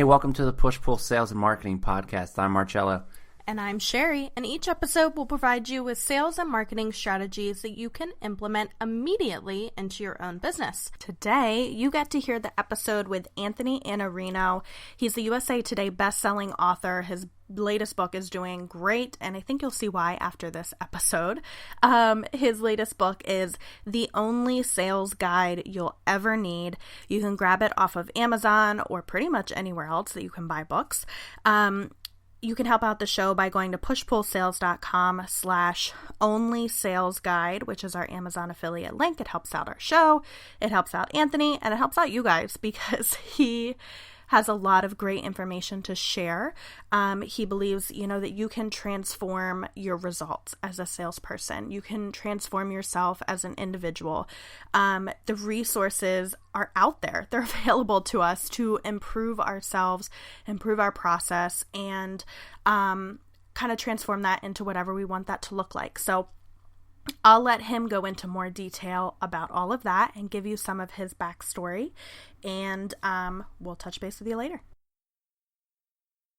welcome to the Push Pull Sales and Marketing Podcast. I'm Marcello. And I'm Sherry, and each episode will provide you with sales and marketing strategies that you can implement immediately into your own business. Today, you get to hear the episode with Anthony Iannarino. He's the USA Today best-selling author. His latest book is doing great, and I think you'll see why after this episode. His latest book is The Only Sales Guide You'll Ever Need. You can grab it off of Amazon or pretty much anywhere else that you can buy books. You can help out the show by going to pushpullsales.com/onlysalesguide, which is our Amazon affiliate link. It helps out our show, it helps out Anthony, and it helps out you guys because he has a lot of great information to share. He believes, that you can transform your results as a salesperson. You can transform yourself as an individual. The resources are out there. They're available to us to improve ourselves, improve our process, and kind of transform that into whatever we want that to look like. So I'll let him go into more detail about all of that and give you some of his backstory, and we'll touch base with you later.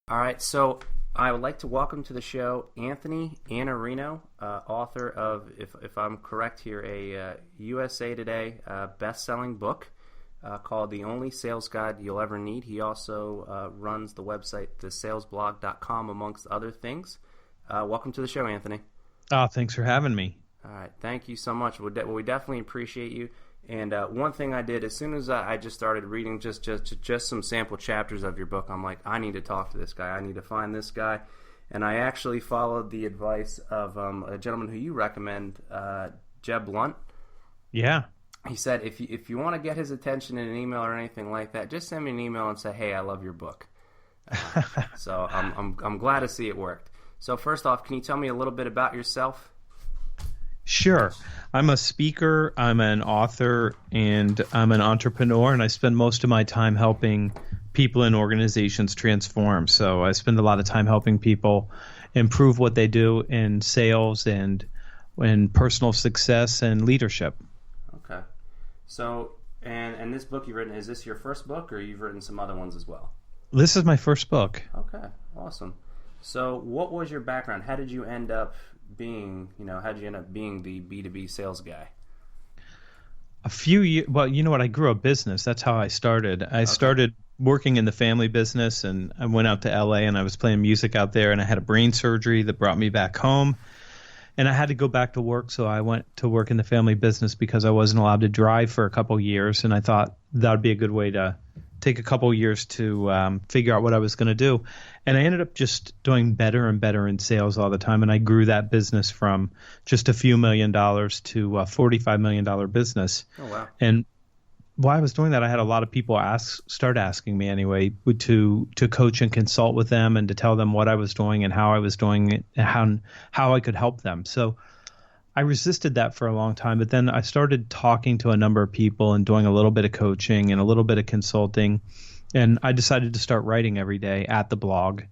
All right, so I would like to welcome to the show Anthony Iannarino, author of, if I'm correct here, a USA Today best-selling book called The Only Sales Guide You'll Ever Need. He also runs the website thesalesblog.com, amongst other things. Welcome to the show, Anthony. Oh, thanks for having me. All right, thank you so much. We definitely appreciate you. And one thing I did as soon as I just started reading just some sample chapters of your book, I'm like, I need to talk to this guy. I need to find this guy. And I actually followed the advice of a gentleman who you recommend, Jeb Blunt. Yeah. He said if you want to get his attention in an email or anything like that, just send me an email and say, hey, I love your book. So I'm glad to see it worked. So first off, can you tell me a little bit about yourself? Sure. I'm a speaker, I'm an author, and I'm an entrepreneur, and I spend most of my time helping people and organizations transform. So I spend a lot of time helping people improve what they do in sales and in personal success and leadership. Okay. So, and this book you've written, is this your first book, or you've written some other ones as well? This is my first book. Okay, awesome. So what was your background? How did you end up being the B2B sales guy? A few years, well, you know what? I grew up business. That's how I started. I started working in the family business, and I went out to LA and I was playing music out there, and I had a brain surgery that brought me back home, and I had to go back to work. So I went to work in the family business because I wasn't allowed to drive for a couple years, and I thought that would be a good way to take a couple years to figure out what I was going to do. And I ended up just doing better and better in sales all the time. And I grew that business from just a few $1 million to a $45 million business. Oh, wow. And while I was doing that, I had a lot of people start asking me anyway to coach and consult with them and to tell them what I was doing and how I was doing it and how I could help them. So I resisted that for a long time, but then I started talking to a number of people and doing a little bit of coaching and a little bit of consulting, and I decided to start writing every day at the blog,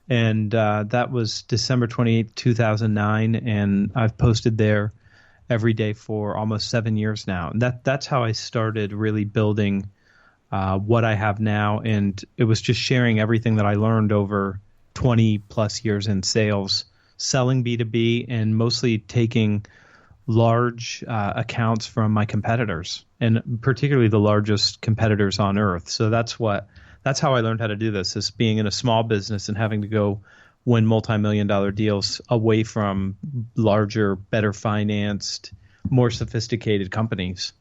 and that was December 28th, 2009, and I've posted there every day for almost 7 years now. And that's how I started really building what I have now, and it was just sharing everything that I learned over 20 plus years in sales, selling B2B, and mostly taking large accounts from my competitors, and particularly the largest competitors on earth. So that's how I learned how to do this, is being in a small business and having to go win multi-million-dollar deals away from larger, better financed, more sophisticated companies.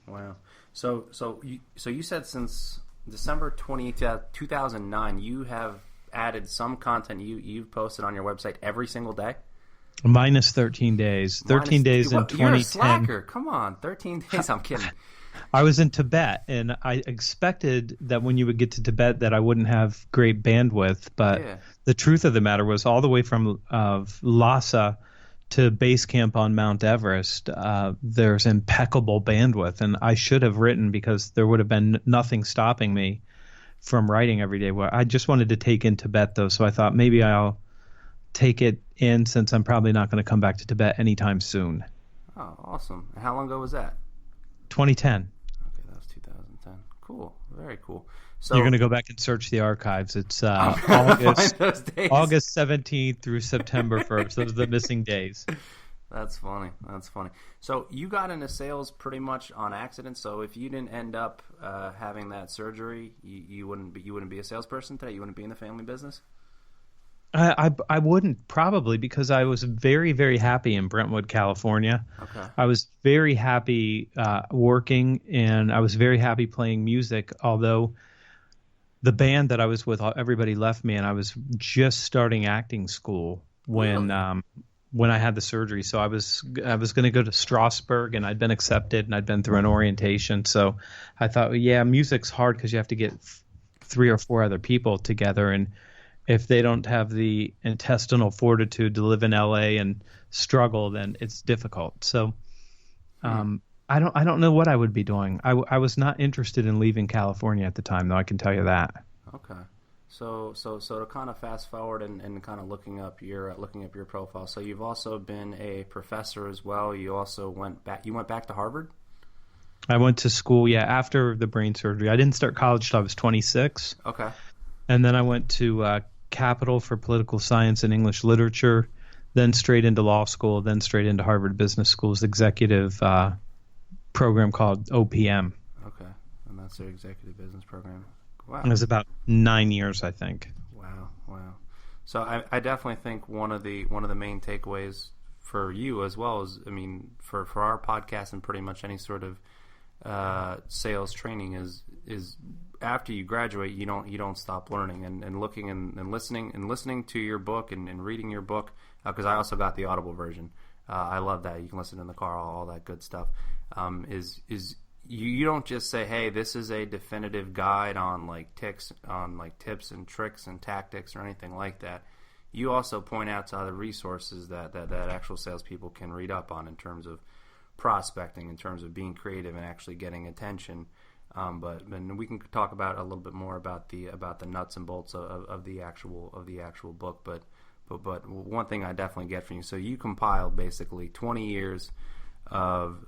Wow. So you said since December 28th, 2009, you have added some content you've posted on your website every single day? Minus 13 days. 13 days in 2010. You're a slacker. Come on, 13 days. I'm kidding. I was in Tibet, and I expected that when you would get to Tibet that I wouldn't have great bandwidth, but the truth of the matter was all the way from Lhasa to base camp on Mount Everest, there's impeccable bandwidth, and I should have written because there would have been nothing stopping me from writing every day. Well, I just wanted to take in Tibet, though, so I thought maybe I'll take it in since I'm probably not going to come back to Tibet anytime soon. Oh, awesome. And how long ago was that? 2010. Okay, that was 2010. Cool. Very cool. So you're going to go back and search the archives. It's August 17th through September 1st. Those are the missing days. That's funny. So you got into sales pretty much on accident. So if you didn't end up having that surgery, you wouldn't be a salesperson today. You wouldn't be in the family business. I wouldn't, probably, because I was very, very happy in Brentwood, California. Okay. I was very happy working, and I was very happy playing music, although the band that I was with, everybody left me, and I was just starting acting school when I had the surgery. So I was going to go to Strasbourg, and I'd been accepted, and I'd been through an orientation. So I thought, yeah, music's hard because you have to get 3 or 4 other people together, and if they don't have the intestinal fortitude to live in LA and struggle, then it's difficult. So I don't know what I would be doing. I was not interested in leaving California at the time, though, I can tell you that. Okay. So to kind of fast forward and kind of looking up your profile. So you've also been a professor as well. You also went back to Harvard? I went to school, after the brain surgery. I didn't start college till I was 26. Okay. And then I went to Capital for Political Science and English Literature, then straight into law school, then straight into Harvard Business School's executive program called OPM. Okay, and that's their executive business program. Wow. It was about 9 years, I think. Wow. So I definitely think one of the main takeaways for you as well as, I mean, for our podcast and pretty much any sort of sales training is after you graduate, you don't stop learning and looking and listening to your book and reading your book, because I also got the Audible version. I love that. You can listen in the car, all that good stuff. You don't just say, hey, this is a definitive guide on tips and tricks and tactics or anything like that. You also point out to other resources that actual salespeople can read up on in terms of prospecting, in terms of being creative and actually getting attention. But we can talk about a little bit more about the nuts and bolts of the actual book. But one thing I definitely get from you, so you compiled basically 20 years of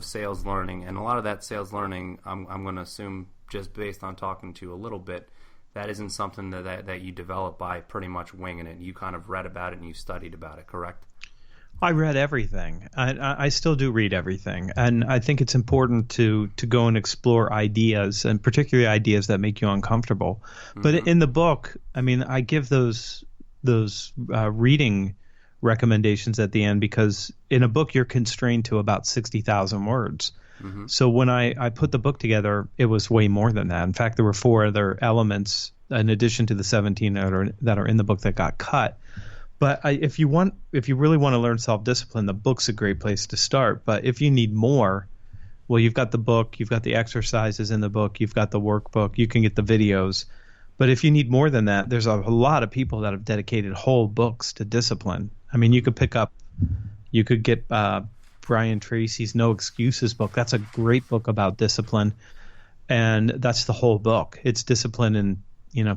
sales learning, and a lot of that sales learning, I'm going to assume, just based on talking to you a little bit, that isn't something that you develop by pretty much winging it. You kind of read about it and you studied about it, correct? I read everything. I still do read everything, and I think it's important to go and explore ideas, and particularly ideas that make you uncomfortable. Mm-hmm. But in the book, I mean, I give those reading recommendations at the end, because in a book you're constrained to about 60,000 words. Mm-hmm. So when I put the book together, it was way more than that. In fact, there were 4 other elements in addition to the 17 that are in the book that got cut. But if you really want to learn self-discipline, the book's a great place to start. But if you need more, well, you've got the book, you've got the exercises in the book, you've got the workbook, you can get the videos. But if you need more than that, there's a lot of people that have dedicated whole books to discipline. I mean, you could get Brian Tracy's No Excuses book. That's a great book about discipline, and that's the whole book. It's discipline in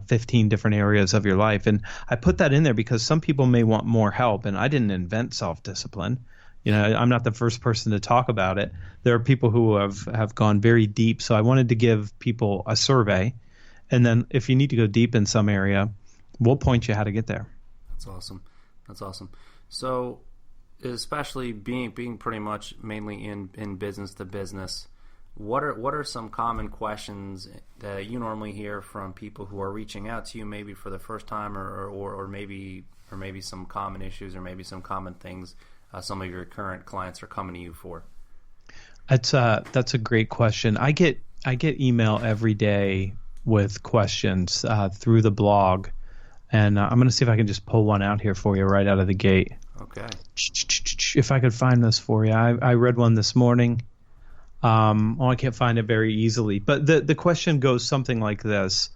15 different areas of your life. And I put that in there because some people may want more help, and I didn't invent self-discipline. I'm not the first person to talk about it. There are people who have gone very deep. So I wanted to give people a survey, and then if you need to go deep in some area, we'll point you how to get there. That's awesome. So especially being pretty much mainly in business to business, what are some common questions that you normally hear from people who are reaching out to you, maybe for the first time, or maybe some common issues, or maybe some common things some of your current clients are coming to you for? That's a great question. I get email every day with questions through the blog, and I'm going to see if I can just pull one out here for you right out of the gate. Okay. If I could find this for you, I read one this morning. I can't find it very easily, but the question goes something like this.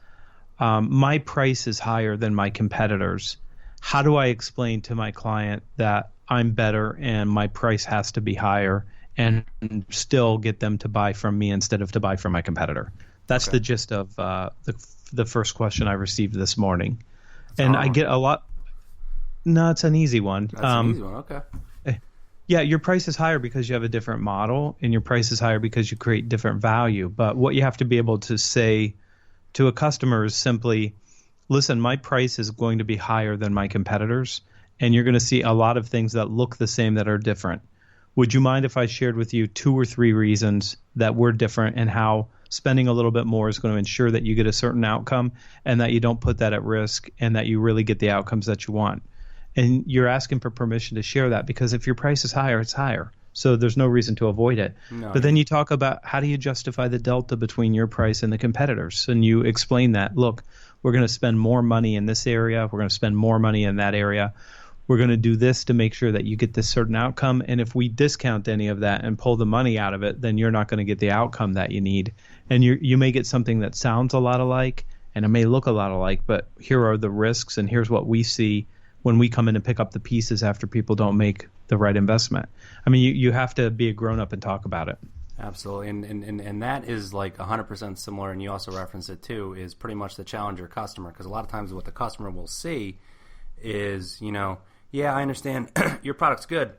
My price is higher than my competitors. How do I explain to my client that I'm better and my price has to be higher, and still get them to buy from me instead of to buy from my competitor? That's the gist of the first question I received this morning. And I get a lot. No, it's an easy one. That's an easy one. Okay. Yeah, your price is higher because you have a different model, and your price is higher because you create different value. But what you have to be able to say to a customer is simply, listen, my price is going to be higher than my competitors, and you're going to see a lot of things that look the same that are different. Would you mind if I shared with you 2 or 3 reasons that we're different and how spending a little bit more is going to ensure that you get a certain outcome and that you don't put that at risk and that you really get the outcomes that you want? And you're asking for permission to share that because if your price is higher, it's higher. So there's no reason to avoid it. No, but then you talk about how do you justify the delta between your price and the competitors? And you explain that, look, we're going to spend more money in this area. We're going to spend more money in that area. We're going to do this to make sure that you get this certain outcome. And if we discount any of that and pull the money out of it, then you're not going to get the outcome that you need. And you may get something that sounds a lot alike and it may look a lot alike, but here are the risks and here's what we see when we come in and pick up the pieces after people don't make the right investment. I mean, you have to be a grown-up and talk about it. Absolutely. And that is like 100% similar, and you also reference it too, is pretty much the challenger customer. Because a lot of times what the customer will see is, yeah, I understand your product's good,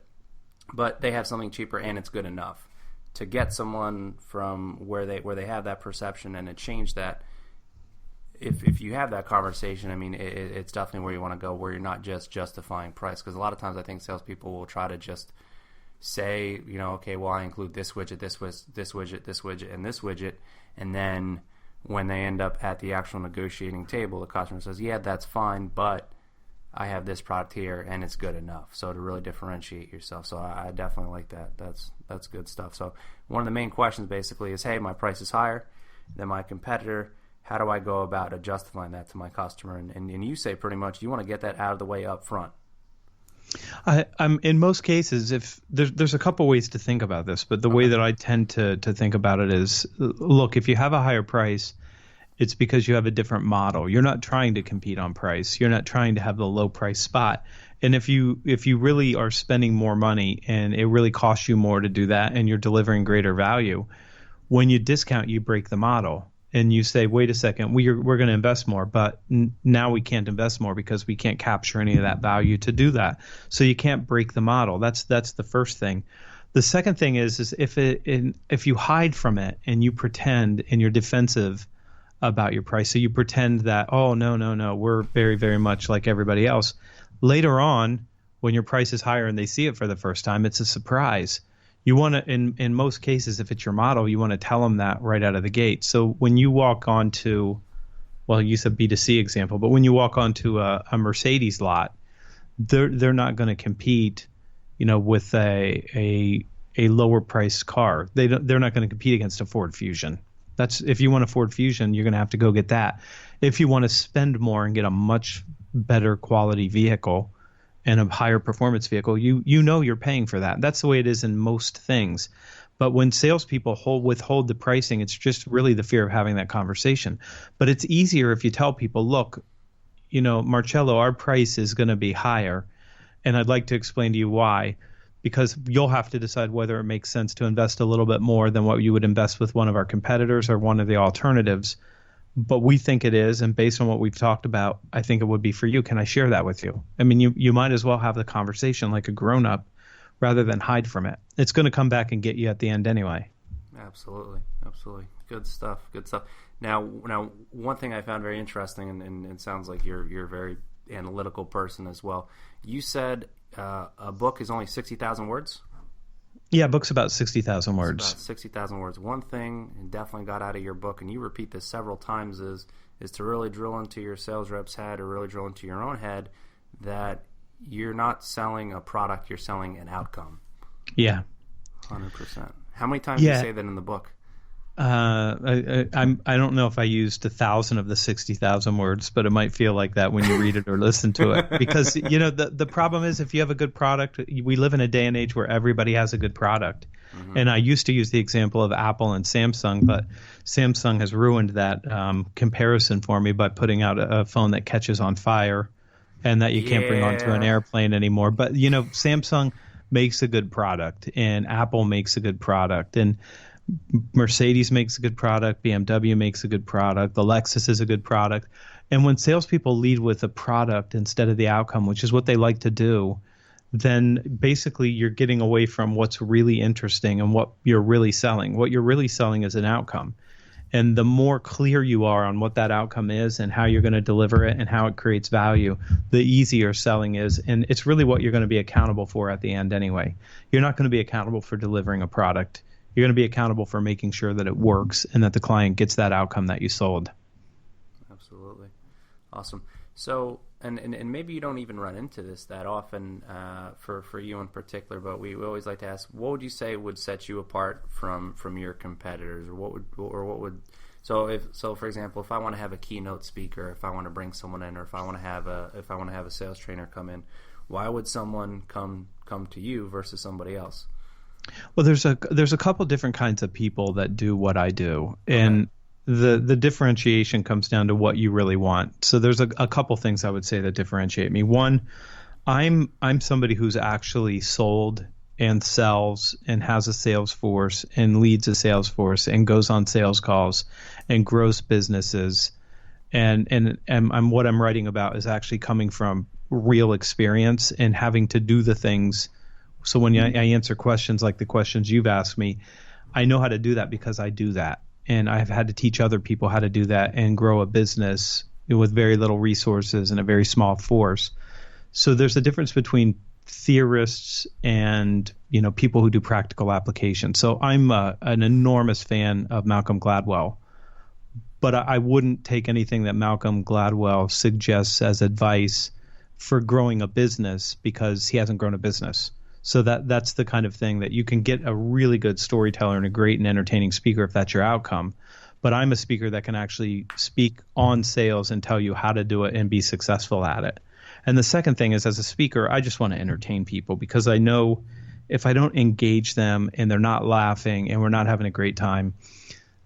but they have something cheaper and it's good enough. To get someone from where they have that perception and to change that, if you have that conversation, I mean, it's definitely where you want to go, where you're not just justifying price. Because a lot of times I think salespeople will try to just say, okay, well, I include this widget, this widget, this widget, and this widget. And then when they end up at the actual negotiating table, the customer says, yeah, that's fine, but I have this product here and it's good enough. So to really differentiate yourself. So I definitely like that. That's good stuff. So one of the main questions basically is, hey, my price is higher than my competitor. How do I go about justifying that to my customer? And you say pretty much you want to get that out of the way up front. I'm in most cases, if there's a couple ways to think about this, but the way that I tend to think about it is, look, if you have a higher price, it's because you have a different model. You're not trying to compete on price. You're not trying to have the low price spot. And if you really are spending more money and it really costs you more to do that and you're delivering greater value, when you discount, you break the model. And you say, wait a second, we're going to invest more, but now we can't invest more because we can't capture any of that value to do that. So you can't break the model. That's the first thing. The second thing is if you hide from it and you pretend and you're defensive about your price, so you pretend that, oh, no, we're very, very much like everybody else. Later on, when your price is higher and they see it for the first time, it's a surprise. You want to, in most cases, if it's your model, you want to tell them that right out of the gate. So when you walk onto, well, you said B2C example, but when you walk onto a Mercedes lot, they're not going to compete, with a lower priced car. They're not going to compete against a Ford Fusion. That's, if you want a Ford Fusion, you're going to have to go get that. If you want to spend more and get a much better quality vehicle and a higher performance vehicle, you're paying for that. That's the way it is in most things. But when salespeople withhold the pricing, it's just really the fear of having that conversation. But it's easier if you tell people, look, Marcello, our price is going to be higher, and I'd like to explain to you why. Because you'll have to decide whether it makes sense to invest a little bit more than what you would invest with one of our competitors or one of the alternatives. But we think it is, and based on what we've talked about, I think it would be for you. Can I share that with you? I mean, you might as well have the conversation like a grown-up rather than hide from it. It's going to come back and get you at the end anyway. Absolutely. Good stuff. Now, one thing I found very interesting, and it sounds like you're a very analytical person as well. You said a book is only 60,000 words? Yeah, a book's about 60,000 words. About 60,000 words. One thing definitely got out of your book, and you repeat this several times, is to really drill into your sales rep's head or really drill into your own head that you're not selling a product, you're selling an outcome. Yeah. 100%. How many times do you say that in the book? I don't know if I used 1,000 of the 60,000 words, but it might feel like that when you read it or listen to it. Because the problem is, if you have a good product, we live in a day and age where everybody has a good product. Mm-hmm. And I used to use the example of Apple and Samsung, but Samsung has ruined that comparison for me by putting out a phone that catches on fire and that you can't bring onto an airplane anymore. But Samsung makes a good product, and Apple makes a good product, and Mercedes makes a good product, BMW makes a good product, the Lexus is a good product. And when salespeople lead with a product instead of the outcome, which is what they like to do, then basically you're getting away from what's really interesting and what you're really selling. What you're really selling is an outcome. And the more clear you are on what that outcome is and how you're going to deliver it and how it creates value, the easier selling is. And it's really what you're going to be accountable for at the end anyway. You're not going to be accountable for delivering a product. You're going to be accountable for making sure that it works and that the client gets that outcome that you sold. Absolutely. Awesome. So, and maybe you don't even run into this that often for you in particular, but we always like to ask, what would you say would set you apart from your competitors, or what would so for example, if I want to have a keynote speaker, if I want to bring someone in, or if I want to have a sales trainer come in, why would someone come to you versus somebody else? Well, there's a couple different kinds of people that do what I do, and the differentiation comes down to what you really want. So there's a couple things I would say that differentiate me. One, I'm somebody who's actually sold and sells and has a sales force and leads a sales force and goes on sales calls and grows businesses. And what I'm writing about is actually coming from real experience and having to do the things. So when I answer questions like the questions you've asked me, I know how to do that because I do that. And I've had to teach other people how to do that and grow a business with very little resources and a very small force. So there's a difference between theorists and, people who do practical application. So I'm an enormous fan of Malcolm Gladwell, but I wouldn't take anything that Malcolm Gladwell suggests as advice for growing a business because he hasn't grown a business. So that's the kind of thing that you can get a really good storyteller and a great and entertaining speaker if that's your outcome. But I'm a speaker that can actually speak on sales and tell you how to do it and be successful at it. And the second thing is, as a speaker, I just want to entertain people because I know if I don't engage them and they're not laughing and we're not having a great time,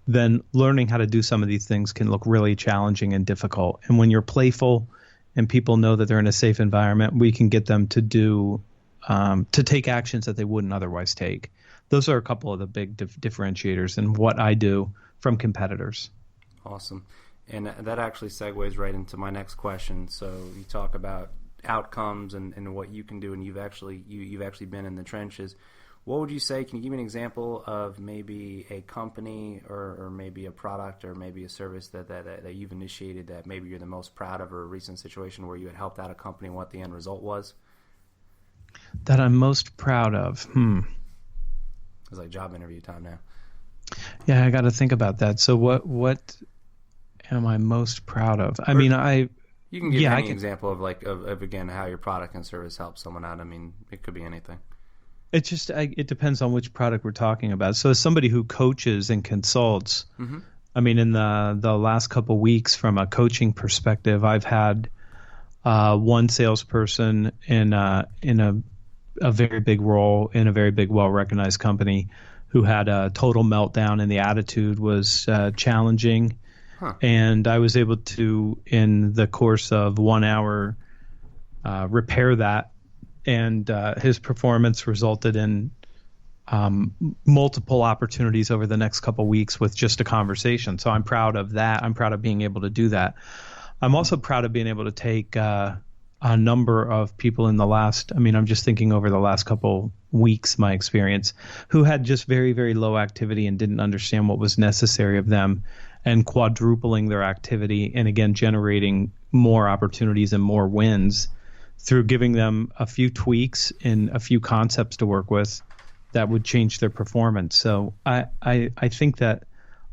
then learning how to do some of these things can look really challenging and difficult. And when you're playful and people know that they're in a safe environment, we can get them to take actions that they wouldn't otherwise take. Those are a couple of the big differentiators in what I do from competitors. Awesome. And that actually segues right into my next question. So you talk about outcomes and what you can do, and you've actually been in the trenches. What would you say? Can you give me an example of maybe a company or maybe a product or maybe a service that you've initiated that maybe you're the most proud of, or a recent situation where you had helped out a company and what the end result was? That I'm most proud of? It's like job interview time now. Yeah, I got to think about that. So what am I most proud of? I mean, you can give any example of again how your product and service helps someone out. I mean, it could be anything. It just it depends on which product we're talking about. So as somebody who coaches and consults, I mean, in the last couple of weeks, from a coaching perspective, I've had one salesperson in a very big role in a very big, well-recognized company who had a total meltdown, and the attitude was challenging. And I was able to, in the course of 1 hour, repair that. And his performance resulted in multiple opportunities over the next couple of weeks with just a conversation. So I'm proud of that. I'm proud of being able to do that. I'm also proud of being able to take a number of people in I'm just thinking over the last couple weeks, my experience, who had just very, very low activity and didn't understand what was necessary of them, and quadrupling their activity and, again, generating more opportunities and more wins through giving them a few tweaks and a few concepts to work with that would change their performance. So I think that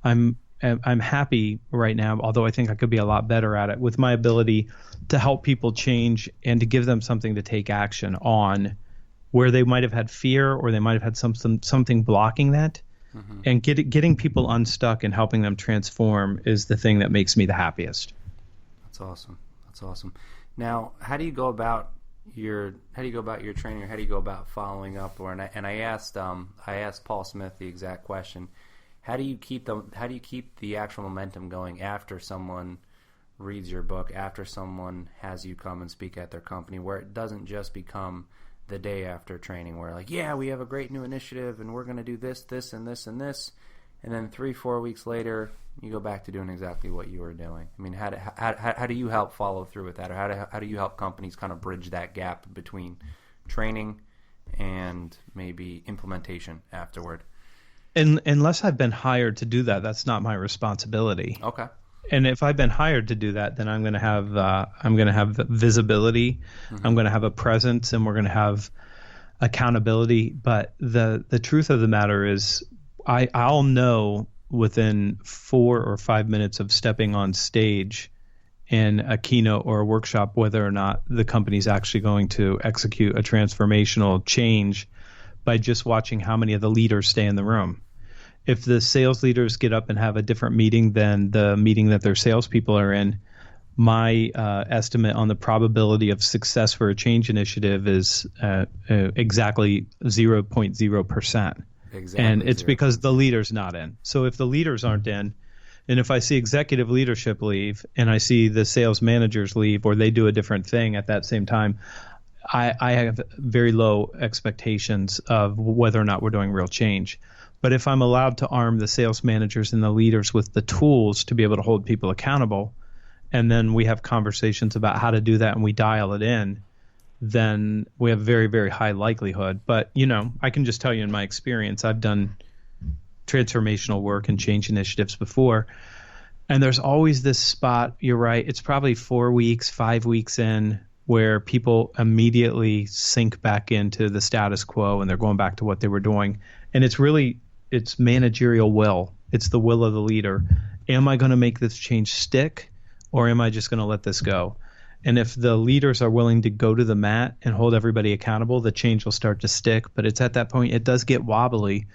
I'm happy right now, although I think I could be a lot better at it, with my ability to help people change and to give them something to take action on where they might have had fear or they might have had something blocking that. And getting people unstuck and helping them transform is the thing that makes me the happiest. That's awesome. Now, how do you go about your training, or how do you go about following up? I asked Paul Smith the exact question. How do you keep the actual momentum going after someone reads your book, after someone has you come and speak at their company, where it doesn't just become the day after training where we have a great new initiative and we're going to do this, this, and this, and this, and then 3-4 weeks later you go back to doing exactly what you were doing? I mean, how do you help follow through with that, or how do you help companies kind of bridge that gap between training and maybe implementation afterward. And unless I've been hired to do that, that's not my responsibility. Okay. And if I've been hired to do that, then I'm going to have visibility, I'm going to have a presence, and we're going to have accountability. But the truth of the matter is, I'll know within 4 or 5 minutes of stepping on stage in a keynote or a workshop whether or not the company's actually going to execute a transformational change by just watching how many of the leaders stay in the room. If the sales leaders get up and have a different meeting than the meeting that their salespeople are in, my estimate on the probability of success for a change initiative is exactly 0.0%. Exactly. And it's because the leader's not in. So if the leaders aren't in, and if I see executive leadership leave and I see the sales managers leave or they do a different thing at that same time, I have very low expectations of whether or not we're doing real change. But if I'm allowed to arm the sales managers and the leaders with the tools to be able to hold people accountable, and then we have conversations about how to do that and we dial it in, then we have very, very high likelihood. But, I can just tell you in my experience, I've done transformational work and change initiatives before, and there's always this spot, you're right, it's probably 4 weeks, 5 weeks in, where people immediately sink back into the status quo and they're going back to what they were doing. And it's managerial will. It's the will of the leader. Am I going to make this change stick, or am I just going to let this go? And if the leaders are willing to go to the mat and hold everybody accountable, the change will start to stick. But it's at that point, it does get wobbly,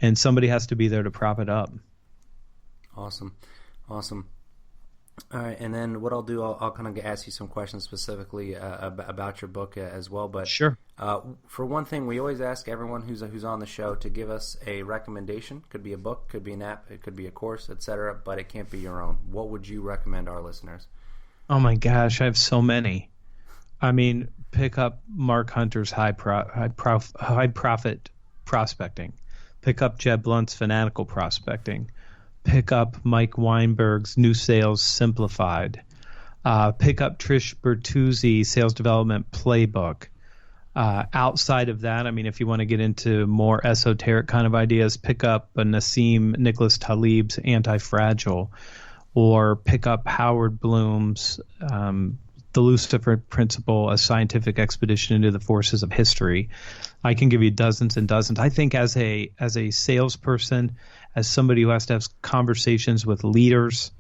and somebody has to be there to prop it up. Awesome. All right, and then what I'll do, I'll kind of ask you some questions specifically about your book as well. But sure. For one thing, we always ask everyone who's on the show to give us a recommendation. Could be a book, could be an app, it could be a course, etc. But it can't be your own. What would you recommend our listeners? Oh my gosh, I have so many. I mean, pick up Mark Hunter's High Profit Prospecting. Pick up Jeb Blunt's Fanatical Prospecting. Pick up Mike Weinberg's New Sales Simplified. Pick up Trish Bertuzzi's Sales Development Playbook. Outside of that, I mean, if you want to get into more esoteric kind of ideas, pick up Nassim Nicholas Taleb's Anti-Fragile, or pick up Howard Bloom's The Lucifer Principle, A Scientific Expedition into the Forces of History. I can give you dozens and dozens. I think as a salesperson, as somebody who has to have conversations with leaders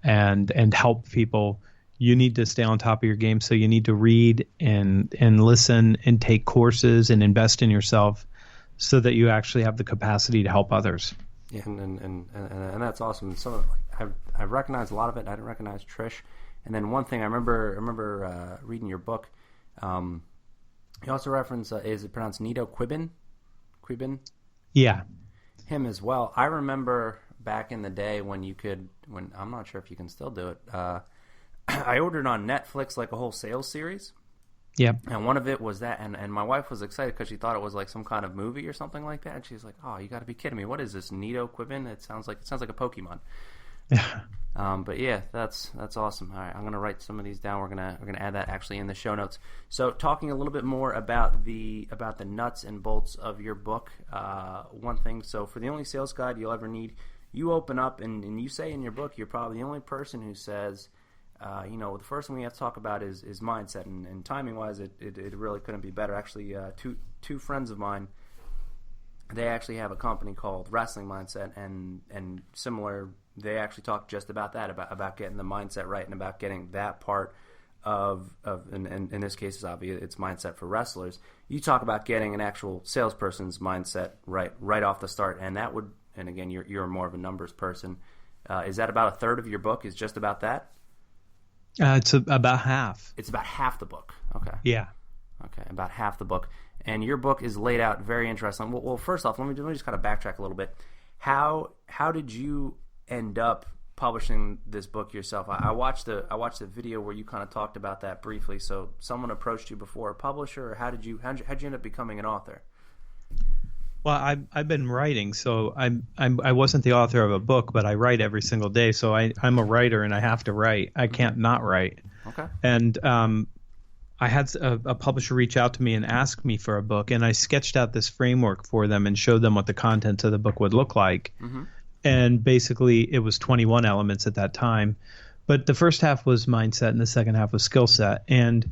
and help people, you need to stay on top of your game. So you need to read and listen and take courses and invest in yourself so that you actually have the capacity to help others. Yeah, and that's awesome. So I recognize a lot of it. I didn't recognize Trish. And then one thing I remember reading your book. You also reference is it pronounced Nito Quibin? Yeah. Him as well. I remember back in the day when I'm not sure if you can still do it. I ordered on Netflix like a whole sales series. Yep. And one of it was that, and my wife was excited because she thought it was like some kind of movie or something like that. And she's like, "Oh, you got to be kidding me! What is this Nito Quibin? It sounds like a Pokemon." Yeah. But yeah, that's awesome. All right, I'm gonna write some of these down. We're gonna add that actually in the show notes. So, talking a little bit more about the nuts and bolts of your book. One thing. So, for the only sales guide you'll ever need, you open up and you say in your book, you're probably the only person who says, the first thing we have to talk about is mindset, and timing wise, it really couldn't be better. Actually, two friends of mine, they actually have a company called Wrestling Mindset, and similar. They actually talk just about that, about getting the mindset right and about getting that part of and in this case, it's obvious it's mindset for wrestlers. You talk about getting an actual salesperson's mindset right off the start, and that would, and again, you're more of a numbers person. Is that about a third of your book? Is just about that? It's about half. It's about half the book. Okay. Yeah. Okay, about half the book, and your book is laid out very interesting. Well, first off, let me just kind of backtrack a little bit. How did you end up publishing this book yourself? I watched the video where you kind of talked about that briefly. So someone approached you before a publisher, or how'd you end up becoming an author? Well, I've been writing, so I wasn't the author of a book, but I write every single day. So I'm a writer, and I have to write. I can't not write. Okay. And I had a publisher reach out to me and ask me for a book, and I sketched out this framework for them and showed them what the contents of the book would look like. Mm-hmm. And basically, it was 21 elements at that time. But the first half was mindset, and the second half was skill set. And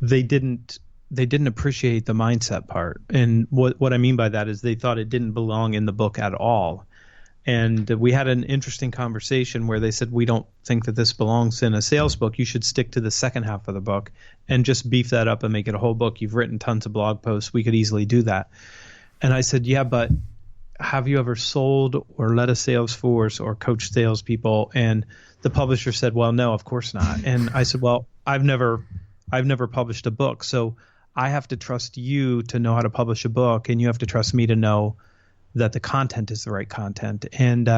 they didn't appreciate the mindset part. And what I mean by that is they thought it didn't belong in the book at all. And we had an interesting conversation where they said, we don't think that this belongs in a sales book. You should stick to the second half of the book and just beef that up and make it a whole book. You've written tons of blog posts. We could easily do that. And I said, yeah, but have you ever sold or led a sales force or coached salespeople? And the publisher said, well, no, of course not. And I said, well, I've never published a book. So I have to trust you to know how to publish a book, and you have to trust me to know that the content is the right content. And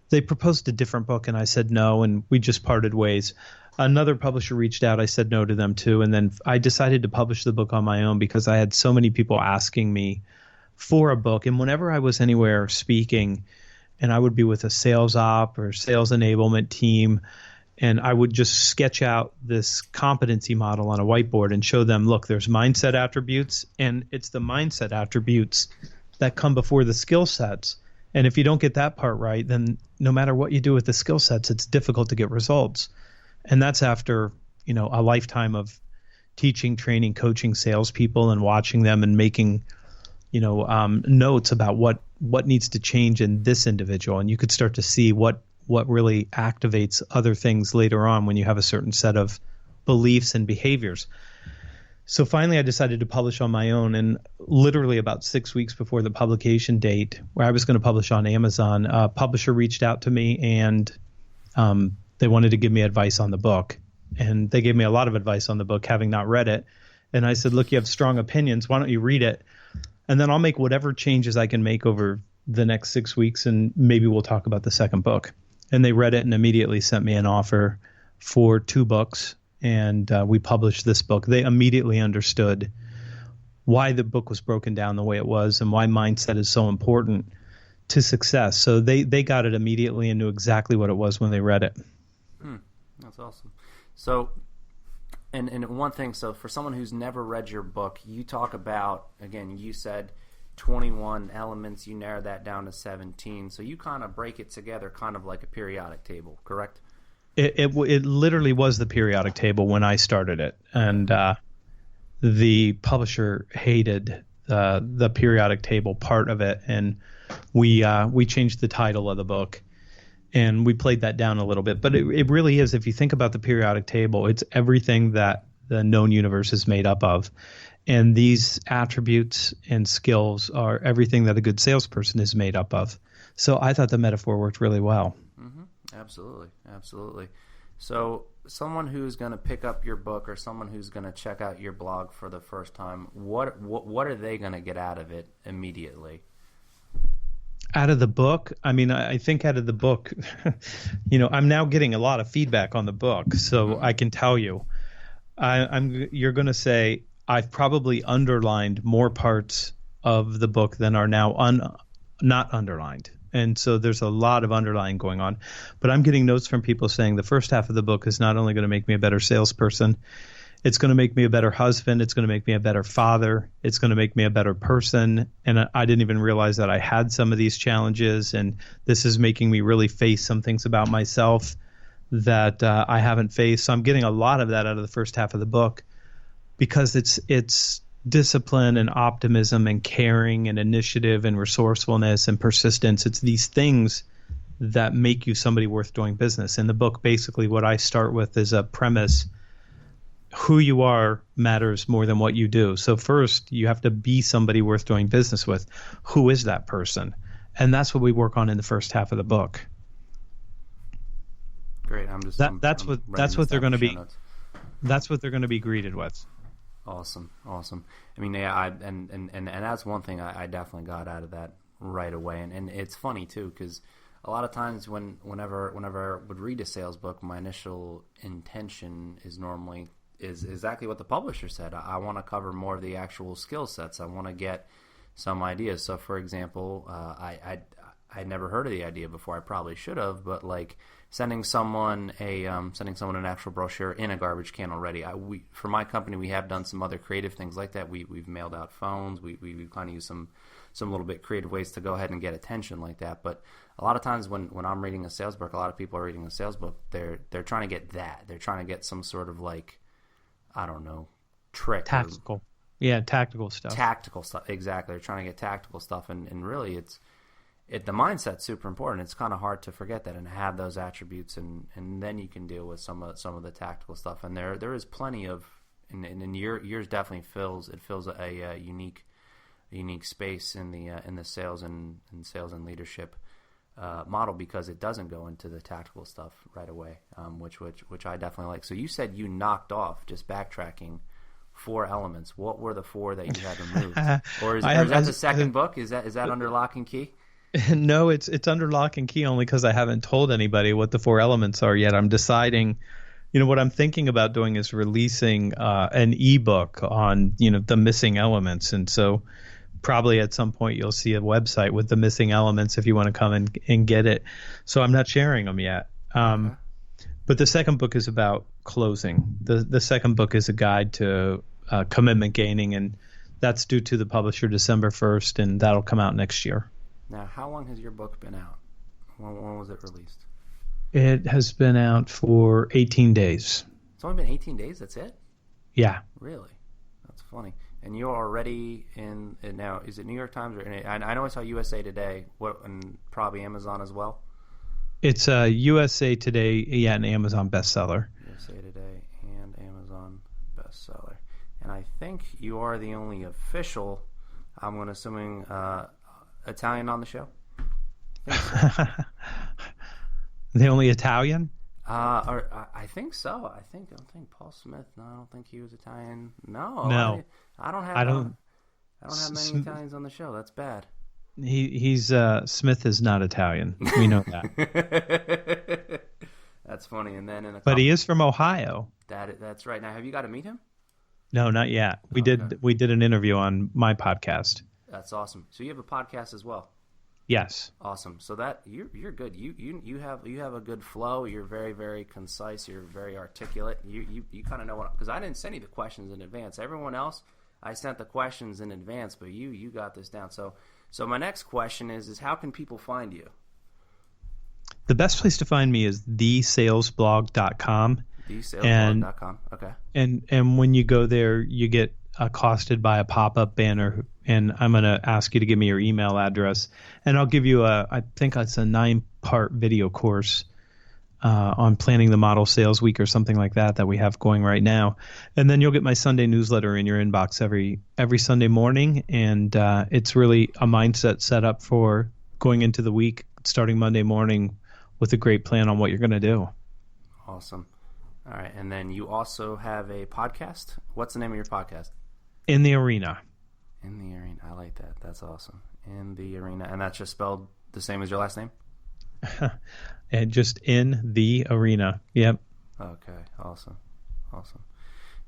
they proposed a different book, and I said no, and we just parted ways. Another publisher reached out. I said no to them too. And then I decided to publish the book on my own because I had so many people asking me for a book. And whenever I was anywhere speaking, and I would be with a sales op or sales enablement team, and I would just sketch out this competency model on a whiteboard and show them, look, there's mindset attributes, and it's the mindset attributes that come before the skill sets. And if you don't get that part right, then no matter what you do with the skill sets, it's difficult to get results. And that's after, a lifetime of teaching, training, coaching salespeople and watching them and making, notes about what needs to change in this individual. And you could start to see what really activates other things later on when you have a certain set of beliefs and behaviors. So finally, I decided to publish on my own, and literally about 6 weeks before the publication date, where I was going to publish on Amazon, a publisher reached out to me, and they wanted to give me advice on the book. And they gave me a lot of advice on the book, having not read it. And I said, look, you have strong opinions. Why don't you read it? And then I'll make whatever changes I can make over the next 6 weeks, and maybe we'll talk about the second book. And they read it and immediately sent me an offer for 2 books. And we published this book. They immediately understood why the book was broken down the way it was and why mindset is so important to success. So they got it immediately and knew exactly what it was when they read it. That's awesome. So, and one thing, so for someone who's never read your book, you talk about, again, you said 21 elements, you narrow that down to 17. So you kind of break it together kind of like a periodic table, correct? It literally was the periodic table when I started it, and the publisher hated the periodic table part of it, and we changed the title of the book, and we played that down a little bit. But it really is, if you think about the periodic table, it's everything that the known universe is made up of, and these attributes and skills are everything that a good salesperson is made up of. So I thought the metaphor worked really well. Absolutely. So someone who's going to pick up your book or someone who's going to check out your blog for the first time, what are they going to get out of it immediately? Out of the book? I mean, I think out of the book, I'm now getting a lot of feedback on the book, so I can tell you, you're going to say I've probably underlined more parts of the book than are now not underlined. And so there's a lot of underlying going on. But I'm getting notes from people saying the first half of the book is not only going to make me a better salesperson, it's going to make me a better husband, it's going to make me a better father, it's going to make me a better person. And I didn't even realize that I had some of these challenges, and this is making me really face some things about myself that I haven't faced. So I'm getting a lot of that out of the first half of the book because it's discipline and optimism and caring and initiative and resourcefulness and persistence. It's these things that make you somebody worth doing business. In the book, basically what I start with is a premise. Who you are matters more than what you do. So first, you have to be somebody worth doing business with. Who is that person? And that's what we work on in the first half of the book. Great. That's what they're going to be. That's what they're going to be greeted with. Awesome. I mean, yeah, and that's one thing I definitely got out of that right away. And it's funny too, because a lot of times whenever I would read a sales book, my initial intention is normally exactly what the publisher said. I want to cover more of the actual skill sets. I want to get some ideas. So, for example, I had never heard of the idea before. I probably should have, but like sending someone an actual brochure in a garbage can already. For my company, we have done some other creative things like that. We've mailed out phones. We've kind of used some little bit creative ways to go ahead and get attention like that. But a lot of times when I'm reading a sales book, a lot of people are reading a sales book. They're trying to get that. They're trying to get some sort of like, I don't know, trick. Tactical stuff. Tactical stuff, exactly. They're trying to get tactical stuff, and really the mindset's super important. It's kind of hard to forget that and have those attributes, and then you can deal with some of the tactical stuff. And there is plenty of, and yours definitely fills a unique space in the sales and sales and leadership model, because it doesn't go into the tactical stuff right away, which I definitely like. So you said you knocked off, just backtracking, 4 elements. What were the 4 that you had removed? Or is that the second book? Is that under lock and key? No, it's under lock and key only because I haven't told anybody what the 4 elements are yet. I'm deciding, what I'm thinking about doing is releasing an ebook on, the missing elements. And so probably at some point you'll see a website with the missing elements if you want to come and get it. So I'm not sharing them yet. But the second book is about closing. The second book is a guide to commitment gaining, and that's due to the publisher December 1st, and that'll come out next year. Now, how long has your book been out? When was it released? It has been out for 18 days. It's only been 18 days? That's it? Yeah. Really? That's funny. And you're already in now, is it New York Times? I know I saw USA Today, and probably Amazon as well? It's USA Today, and Amazon bestseller. USA Today and Amazon bestseller. And I think you are the only official, I'm assuming, Italian on the show? So. The only Italian? I think so. I don't think Paul Smith. No, I don't think he was Italian. No. I don't have many Italians on the show. That's bad. He's Smith is not Italian. We know that. That's funny. And then but he is from Ohio. That's right. Now, have you got to meet him? No, not yet. We did an interview on my podcast. That's awesome. So you have a podcast as well? Yes. Awesome. So that you're good. You have a good flow. You're very, very concise. You're very articulate. You kind of know what, because I didn't send you the questions in advance. Everyone else, I sent the questions in advance, but you got this down. So my next question is how can people find you? The best place to find me is thesalesblog.com. Thesalesblog.com. Okay. And when you go there, you get accosted by a pop-up banner, and I'm going to ask you to give me your email address, and I'll give you I think it's a 9-part video course on planning the model sales week or something like that we have going right now. And then you'll get my Sunday newsletter in your inbox every Sunday morning, and it's really a mindset set up for going into the week, starting Monday morning with a great plan on what you're going to do. Awesome. All right, and then you also have a podcast. What's the name of your podcast? In the Arena. In the Arena. I like that. That's awesome. In the Arena. And that's just spelled the same as your last name? And just In the Arena. Yep. Okay. Awesome.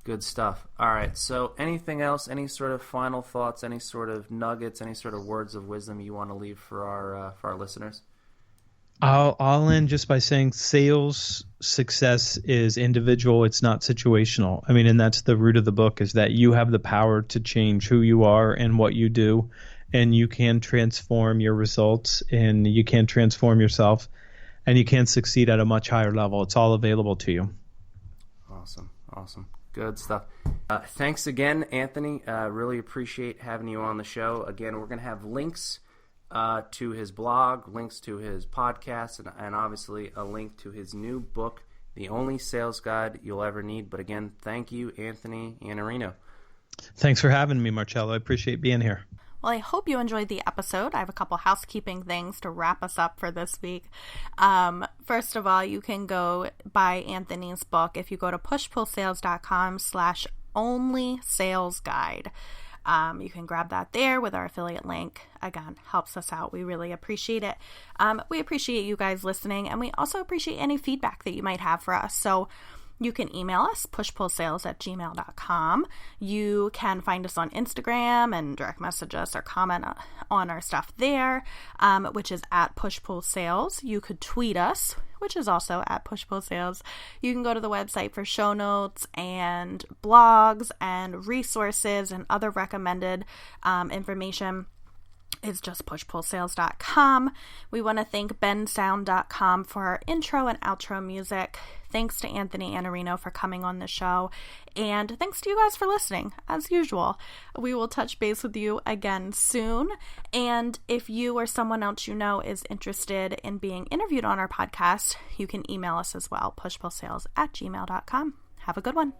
Good stuff. All right. So anything else, any sort of final thoughts, any sort of nuggets, any sort of words of wisdom you want to leave for our listeners? I'll end just by saying sales success is individual. It's not situational. I mean, and that's the root of the book, is that you have the power to change who you are and what you do, and you can transform your results, and you can transform yourself, and you can succeed at a much higher level. It's all available to you. Awesome. Good stuff. Thanks again, Anthony. Really appreciate having you on the show. Again, we're going to have links to his blog, links to his podcast, and obviously a link to his new book, The Only Sales Guide You'll Ever Need. But again, thank you, Anthony Iannarino. Thanks for having me, Marcello. I appreciate being here. Well, I hope you enjoyed the episode. I have a couple housekeeping things to wrap us up for this week. First of all, you can go buy Anthony's book if you go to pushpullsales.com/only-sales-guide. You can grab that there with our affiliate link. Again, helps us out. We really appreciate it. We appreciate you guys listening, and we also appreciate any feedback that you might have for us. So You can email us, pushpullsales@gmail.com. You can find us on Instagram and direct message us or comment on our stuff there, which is at pushpullsales. You could tweet us, which is also at pushpullsales. You can go to the website for show notes and blogs and resources and other recommended information. It's just pushpullsales.com. We want to thank bensound.com for our intro and outro music. Thanks to Anthony Iannarino for coming on the show. And thanks to you guys for listening, as usual. We will touch base with you again soon. And if you or someone else you know is interested in being interviewed on our podcast, you can email us as well, pushpullsales@gmail.com. Have a good one.